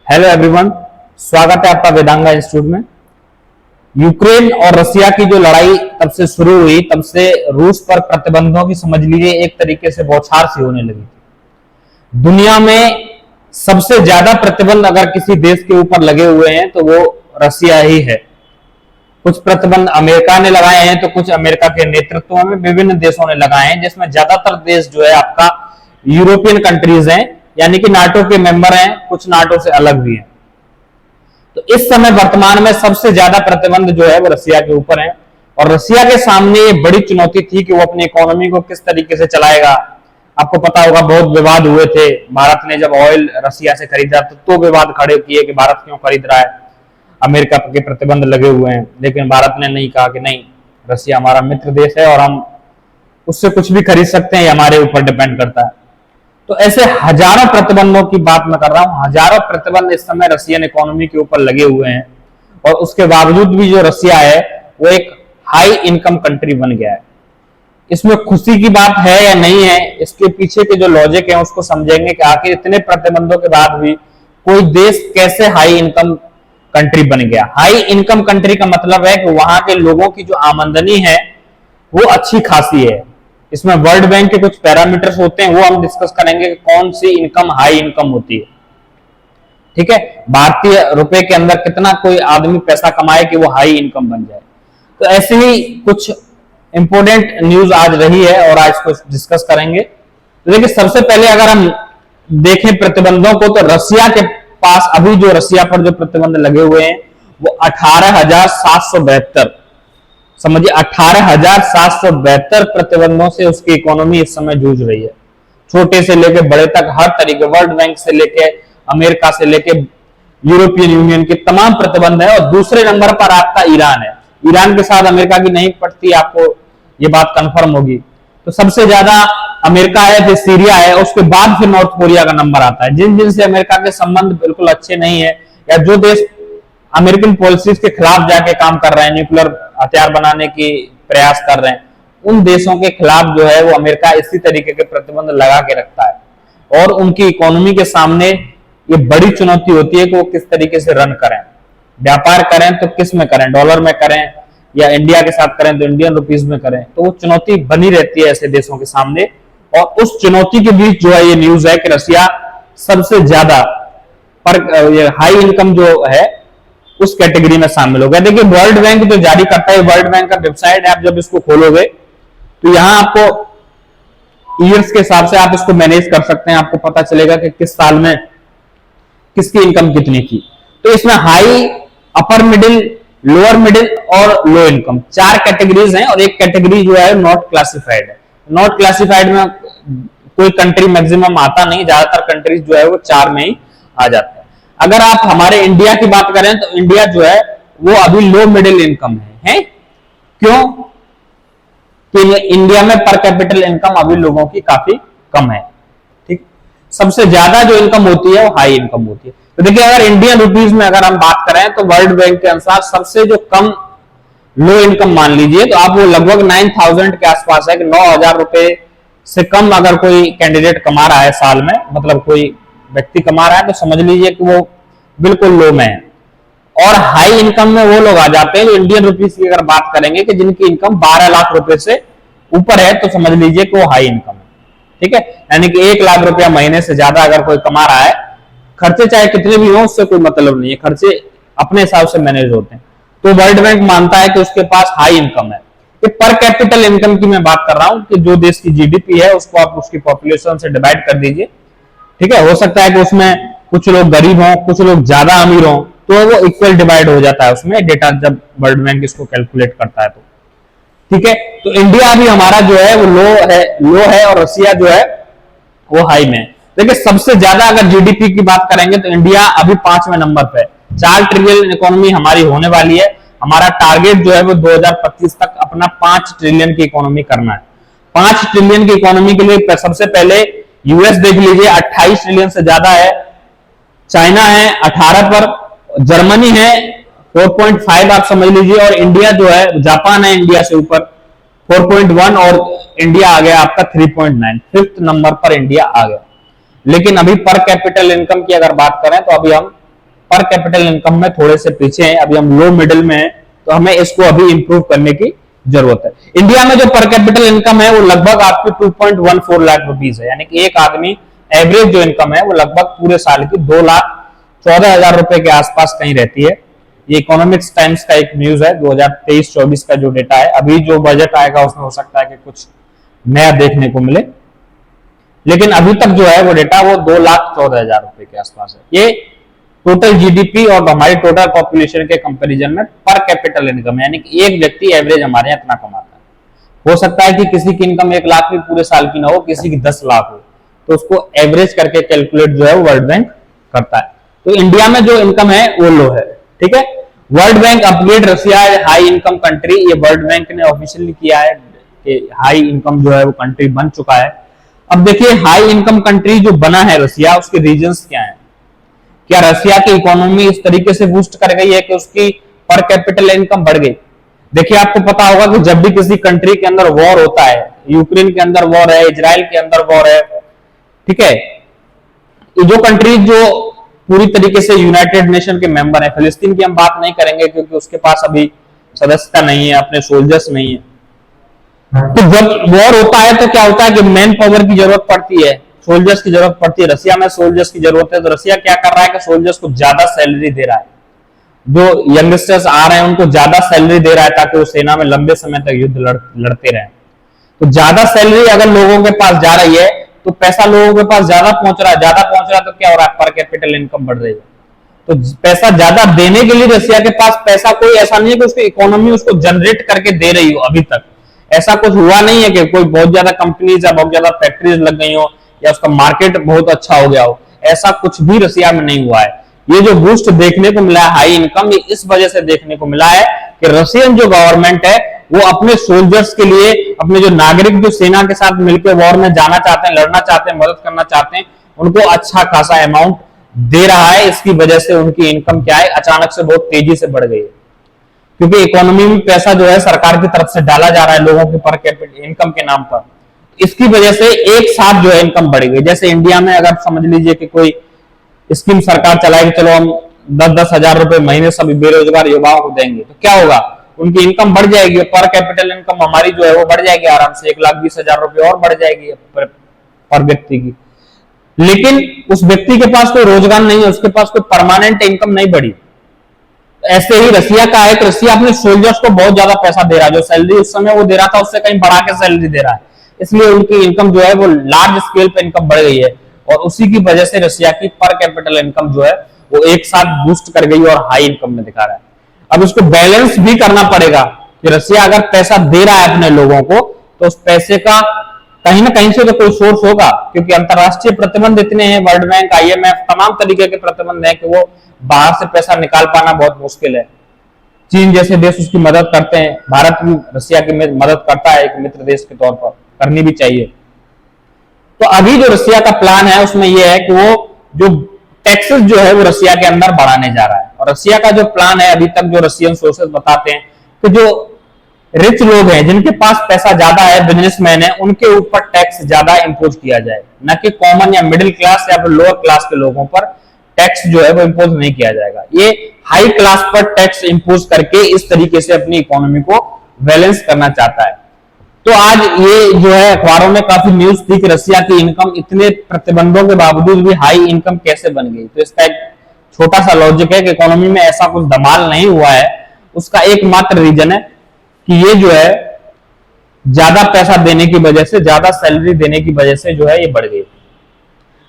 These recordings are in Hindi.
हेलो एवरीवन, स्वागत है आपका वेदांगा इंस्टीट्यूट में। यूक्रेन और रसिया की जो लड़ाई तब से शुरू हुई, तब से रूस पर प्रतिबंधों की समझ लीजिए एक तरीके से बौछार सी होने लगी थी। दुनिया में सबसे ज्यादा प्रतिबंध अगर किसी देश के ऊपर लगे हुए हैं तो वो रसिया ही है। कुछ प्रतिबंध अमेरिका ने लगाए हैं तो कुछ अमेरिका के नेतृत्व में विभिन्न देशों ने लगाए हैं, जिसमें ज्यादातर देश जो है आपका यूरोपियन कंट्रीज हैं, यानी कि नाटो के मेंबर हैं, कुछ नाटो से अलग भी हैं। तो इस समय वर्तमान में सबसे ज्यादा प्रतिबंध जो है वो रसिया के ऊपर है, और रसिया के सामने ये बड़ी चुनौती थी कि वो अपनी इकोनॉमी को किस तरीके से चलाएगा। आपको पता होगा बहुत विवाद हुए थे, भारत ने जब ऑयल रसिया से खरीदा तो विवाद खड़े किए कि भारत क्यों खरीद रहा है, अमेरिका के प्रतिबंध लगे हुए हैं। लेकिन भारत ने नहीं कहा कि नहीं, रसिया हमारा मित्र देश है और हम उससे कुछ भी खरीद सकते हैं, ये हमारे ऊपर डिपेंड करता है। तो ऐसे हजारों प्रतिबंधों की बात मैं कर रहा हूं, हजारों प्रतिबंध इस समय रशियन इकोनॉमी के ऊपर लगे हुए हैं, और उसके बावजूद भी जो रसिया है वो एक हाई इनकम कंट्री बन गया है। इसमें खुशी की बात है या नहीं है, इसके पीछे के जो लॉजिक है उसको समझेंगे कि आखिर इतने प्रतिबंधों के बाद भी कोई देश कैसे हाई इनकम कंट्री बन गया। हाई इनकम कंट्री का मतलब है कि वहां के लोगों की जो आमदनी है वो अच्छी खासी है। इसमें वर्ल्ड बैंक के कुछ पैरामीटर्स होते हैं, वो हम डिस्कस करेंगे कि कौन सी इनकम हाई इनकम होती है। ठीक है, भारतीय रुपए के अंदर कितना कोई आदमी पैसा कमाए कि वो हाई इनकम बन जाए। तो ऐसे ही कुछ इंपोर्टेंट न्यूज आज रही है और आज को डिस्कस करेंगे। तो देखिए, सबसे पहले अगर हम देखें प्रतिबंधों को, तो रसिया के पास अभी जो रसिया पर जो प्रतिबंध लगे हुए हैं वो 18,772, समझिए 18,772 प्रतिबंधों से उसकी इकोनॉमी इस समय जूझ रही है। छोटे से लेके बड़े तक हर तरीके, वर्ल्ड बैंक से लेके अमेरिका से लेके यूरोपियन यूनियन के तमाम प्रतिबंध है। और दूसरे नंबर पर आपका ईरान है। ईरान के साथ अमेरिका की नहीं पड़ती, आपको ये बात कंफर्म होगी। तो सबसे ज्यादा अमेरिका है, फिर सीरिया है, उसके बाद फिर नॉर्थ कोरिया का नंबर आता है। जिन जिनसे अमेरिका के संबंध बिल्कुल अच्छे नहीं है, या जो देश अमेरिकन पॉलिसीज के खिलाफ जाके काम कर रहे हैं, न्यूक्लियर हथियार बनाने की प्रयास कर रहे हैं, उन देशों के खिलाफ जो है वो अमेरिका इसी तरीके के प्रतिबंध लगा के रखता है। और उनकी इकोनॉमी के सामने ये बड़ी चुनौती होती है कि वो किस तरीके से रन करें, व्यापार करें तो किस में करें, डॉलर में करें या इंडिया के साथ करें तो इंडियन रुपीज में करें। तो वो चुनौती बनी रहती है ऐसे देशों के सामने। और उस चुनौती के बीच जो है ये न्यूज है कि रसिया सबसे ज्यादा पर हाई इनकम जो है उस कैटेगरी में शामिल हो गया। देखिए, वर्ल्ड बैंक जो जारी करता है, वर्ल्ड बैंक का वेबसाइट है, आप जब इसको खोलोगे तो यहां आपको ईयर्स के हिसाब से आप इसको मैनेज कर सकते हैं। आपको पता चलेगा कि किस साल में किसकी इनकम कितनी थी। तो इसमें high, upper middle, lower middle और लो इनकम, चार कैटेगरीज हैं, और एक कैटेगरी जो है नॉट क्लासिफाइड है। नॉट क्लासिफाइड में कोई कंट्री मैक्सिमम आता नहीं, ज्यादातर कंट्रीज जो है वो चार में ही आ जाता है। अगर आप हमारे इंडिया की बात करें तो इंडिया जो है वो अभी लो मिडिल इनकम है? क्यों? कि इंडिया में पर कैपिटल इनकम अभी लोगों की काफी कम है। ठीक, सबसे ज्यादा जो इनकम होती है वो हाई इनकम होती है। तो देखिए, अगर इंडियन रुपीज में अगर हम बात करें तो वर्ल्ड बैंक के अनुसार सबसे जो कम लो इनकम मान लीजिए तो आप वो लगभग 9,000 के आसपास है, कि 9,000 रुपए से कम अगर कोई कैंडिडेट कमा रहा है साल में, मतलब कोई व्यक्ति कमा रहा है, तो समझ लीजिए कि वो बिल्कुल लो में है। और हाई इनकम में वो लोग आ जाते हैं, इंडियन रुपीज की अगर बात करेंगे कि जिनकी इनकम 12 लाख रुपए से ऊपर है, तो समझ लीजिए कि वो हाई इनकम है। ठीक है, यानी कि 1 लाख रुपया महीने से ज्यादा अगर कोई कमा रहा है, खर्चे चाहे कितने भी हो उससे कोई मतलब नहीं है, खर्चे अपने हिसाब से मैनेज होते हैं, तो वर्ल्ड बैंक मानता है कि उसके पास हाई इनकम है। कि पर कैपिटल इनकम की मैं बात कर रहा हूं कि जो देश की जीडीपी है उसको आप उसकी पॉपुलेशन से डिवाइड कर दीजिए। ठीक है, हो सकता है कि उसमें कुछ लोग गरीब हों, कुछ लोग ज्यादा अमीर हों, तो वो इक्वल डिवाइड हो जाता है उसमें डेटा, जब वर्ल्ड बैंक इसको कैलकुलेट करता है तो। ठीक है, तो इंडिया भी हमारा जो है वो लो है और रसिया जो है वो हाई में। देखिए, सबसे ज्यादा अगर जीडीपी की बात करेंगे तो इंडिया अभी 5वें नंबर पे, 4 ट्रिलियन इकोनॉमी हमारी होने वाली है। हमारा टारगेट जो है वो 2025 तक अपना 5 ट्रिलियन की इकोनॉमी करना है। 5 ट्रिलियन की इकोनॉमी के लिए सबसे पहले यूएस देख लीजिए, 28 ट्रिलियन से ज्यादा है, चाइना है 18 पर, जर्मनी है 4.5 आप समझ लीजिए, और इंडिया जो है, जापान है इंडिया से ऊपर 4.1, और इंडिया आ गया आपका 3.9, 5th नंबर पर इंडिया आ गया। लेकिन अभी पर कैपिटल इनकम की अगर बात करें तो अभी हम पर कैपिटल इनकम में थोड़े से पीछे हैं, अभी हम लो मिडिल में हैं, तो हमें इसको अभी इंप्रूव करने की जरूरत है। इंडिया में जो पर कैपिटल इनकम है वो लगभग आपकी 2.14 लाख रुपीस है, यानी कि एक आदमी एवरेज जो इनकम है वो लगभग पूरे साल की 2,14,000 रुपए के आसपास कहीं रहती है। ये इकोनॉमिक्स टाइम्स का एक न्यूज है, 2023-24 का जो डेटा है। अभी जो बजट आएगा उसमें हो सकता है कि कुछ नया देखने को मिले, लेकिन अभी तक जो है वो डेटा वो 2,14,000 रुपए के आसपास है। ये टोटल जीडीपी और हमारी टोटल पॉपुलेशन के कंपैरिजन में पर कैपिटल इनकम, यानी कि एक व्यक्ति एवरेज हमारे यहाँ इतना कमाता है। हो सकता है कि किसी की इनकम 1 लाख भी पूरे साल की ना हो, किसी की 10 लाख हो, तो उसको एवरेज करके कैलकुलेट जो है वर्ल्ड बैंक करता है। तो इंडिया में जो इनकम है वो लो है, ठीक है। World bank upgrade Russia high income country, ये वर्ल्ड बैंक ने ऑफिशियली किया है कि हाई इनकम जो है वो कंट्री बन चुका है। अब देखिए हाई इनकम कंट्री जो बना है रशिया, उसके रीजंस क्या हैं? क्या रशिया की इकोनॉमी इस तरीके से बूस्ट कर गई है कि उसकी पर कैपिटल इनकम बढ़ गई? देखिए आपको पता होगा कि जब भी किसी कंट्री के अंदर वॉर होता है, यूक्रेन के अंदर वॉर है, इजराइल के अंदर वॉर है, ठीक है, ये जो कंट्री जो पूरी तरीके से यूनाइटेड नेशन के मेंबर है, फिलिस्तीन की हम बात नहीं करेंगे क्योंकि उसके पास अभी सदस्यता नहीं है, अपने सोल्जर्स नहीं है। तो जब वॉर होता है तो क्या होता है कि मैन पावर की जरूरत पड़ती है, सोल्जर्स की जरूरत पड़ती है। रशिया में सोल्जर्स की जरूरत है, तो रशिया क्या कर रहा है कि सोल्जर्स को ज्यादा सैलरी दे रहा है, जो यंगस्टर्स आ रहे हैं उनको ज्यादा सैलरी दे रहा है ताकि वो सेना में लंबे समय तक युद्ध लड़ते रहें। तो ज्यादा सैलरी अगर लोगों के पास जा रही है तो पैसा लोगों के पास ज्यादा पहुंच रहा है, ज्यादा पहुंच रहा है तो क्या हो रहा है? पर कैपिटल इनकम बढ़ रही है। तो पैसा ज्यादा देने के लिए रशिया के पास पैसा कोई ऐसा नहीं है कि उसकी इकोनॉमी उसको जनरेट करके दे रही हो। अभी तक ऐसा कुछ हुआ नहीं है कि कोई बहुत ज्यादा कंपनीज या बहुत ज्यादा फैक्ट्रीज लग गई हो या उसका मार्केट बहुत अच्छा हो गया हो, ऐसा कुछ भी रशिया में नहीं हुआ है। ये जो बूस्ट देखने को मिला है हाई इनकम, ये इस वजह से देखने को मिला है कि रशियन जो गवर्नमेंट है वो अपने सोल्जर्स के लिए, अपने जो नागरिक जो सेना के साथ मिलकर वॉर में जाना चाहते हैं, लड़ना चाहते हैं, मदद करना चाहते हैं, उनको अच्छा खासा अमाउंट दे रहा है। इसकी वजह से उनकी इनकम क्या है, अचानक से बहुत तेजी से बढ़ गई है, क्योंकि इकोनॉमी में पैसा जो है सरकार की तरफ से डाला जा रहा है लोगों के पर कैपिटल इनकम के नाम पर। इसकी वजह से एक साथ जो है इनकम बढ़ गई। जैसे इंडिया में अगर समझ लीजिए कि कोई स्कीम सरकार चलाएगी, चलो हम 10-10 हजार रुपए महीने सभी बेरोजगार युवाओं को देंगे, तो क्या होगा? उनकी इनकम बढ़ जाएगी, पर कैपिटल इनकम हमारी जो है वो बढ़ जाएगी आराम से, 1,20,000 रुपए और बढ़ जाएगी पर व्यक्ति की। लेकिन उस व्यक्ति के पास कोई रोजगार नहीं है, उसके पास कोई परमानेंट इनकम नहीं बढ़ी। ऐसे ही रशिया का है कि रशिया अपने सोल्जर्स को बहुत ज्यादा पैसा दे रहा है, जो सैलरी उस समय वो दे रहा था उससे कहीं बढ़ा के सैलरी दे रहा है, इसलिए उनकी इनकम जो है वो लार्ज स्केल पे इनकम बढ़ गई है। और उसी की वजह से रशिया की पर कैपिटल इनकम जो है वो एक साथ बूस्ट कर गई और हाई इनकम में दिखा रहा है। अब उसको बैलेंस भी करना पड़ेगा कि रशिया अगर पैसा दे रहा है अपने लोगों को, तो उस पैसे का कहीं ना कहीं से तो कोई सोर्स होगा, क्योंकि अंतरराष्ट्रीय प्रतिबंध इतने हैं, वर्ल्ड बैंक, IMF, तमाम तरीके के प्रतिबंध हैं कि वो बाहर से पैसा निकाल पाना बहुत मुश्किल है। चीन जैसे देश उसकी मदद करते हैं, भारत भी रशिया की मदद करता है एक मित्र देश के तौर पर, करनी भी चाहिए। तो अभी जो रशिया का प्लान है उसमें यह है कि वो जो टैक्सेस जो है वो रशिया के अंदर बढ़ाने जा रहा है। और रशिया का जो प्लान है, अभी तक जो रशियन सोर्सेस बताते हैं कि जो रिच लोग हैं, जिनके पास पैसा ज्यादा है, बिजनेसमैन है, उनके ऊपर टैक्स ज्यादा इंपोज किया जाए, न कि कॉमन या मिडिल क्लास या फिर लोअर क्लास के लोगों पर टैक्स जो है वो इंपोज नहीं किया जाएगा। ये हाई क्लास पर टैक्स इंपोज करके इस तरीके से अपनी इकोनॉमी को बैलेंस करना चाहता है। तो आज ये जो है अखबारों में काफी न्यूज थी कि रशिया की इनकम इतने प्रतिबंधों के बावजूद भी हाई इनकम कैसे बन गई। तो इसका एक छोटा सा लॉजिक है कि इकोनॉमी में ऐसा कुछ धमाल नहीं हुआ है, उसका एकमात्र रीजन है कि ये जो है ज्यादा पैसा देने की वजह से, ज्यादा सैलरी देने की वजह से जो है ये बढ़ गई।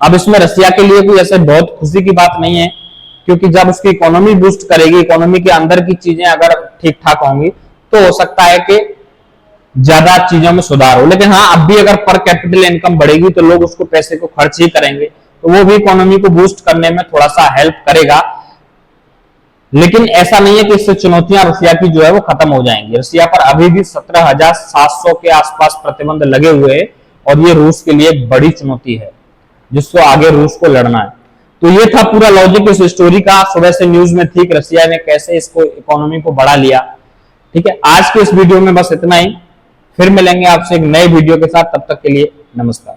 अब इसमें रशिया के लिए कोई ऐसे बहुत खुशी की बात नहीं है, क्योंकि जब उसकी इकोनॉमी बूस्ट करेगी, इकोनॉमी के अंदर की चीजें अगर ठीक ठाक होंगी, तो हो सकता है कि ज्यादा चीजों में सुधार हो। लेकिन हाँ, अब भी अगर पर कैपिटल इनकम बढ़ेगी तो लोग उसको पैसे को खर्च ही करेंगे, तो वो भी इकोनॉमी को बूस्ट करने में थोड़ा सा हेल्प करेगा। लेकिन ऐसा नहीं है कि इससे चुनौतियां रशिया की जो है वो खत्म हो जाएंगी। रशिया पर अभी भी 17,700 के आसपास प्रतिबंध लगे हुए हैं, और ये रूस के लिए एक बड़ी चुनौती है जिसको आगे रूस को लड़ना है। तो ये था पूरा लॉजिक इस स्टोरी का। सुबह से न्यूज में थी कि रशिया ने कैसे इसको इकोनॉमी को बढ़ा लिया। ठीक है, आज के इस वीडियो में बस इतना ही। फिर मिलेंगे आपसे एक नए वीडियो के साथ, तब तक के लिए नमस्कार।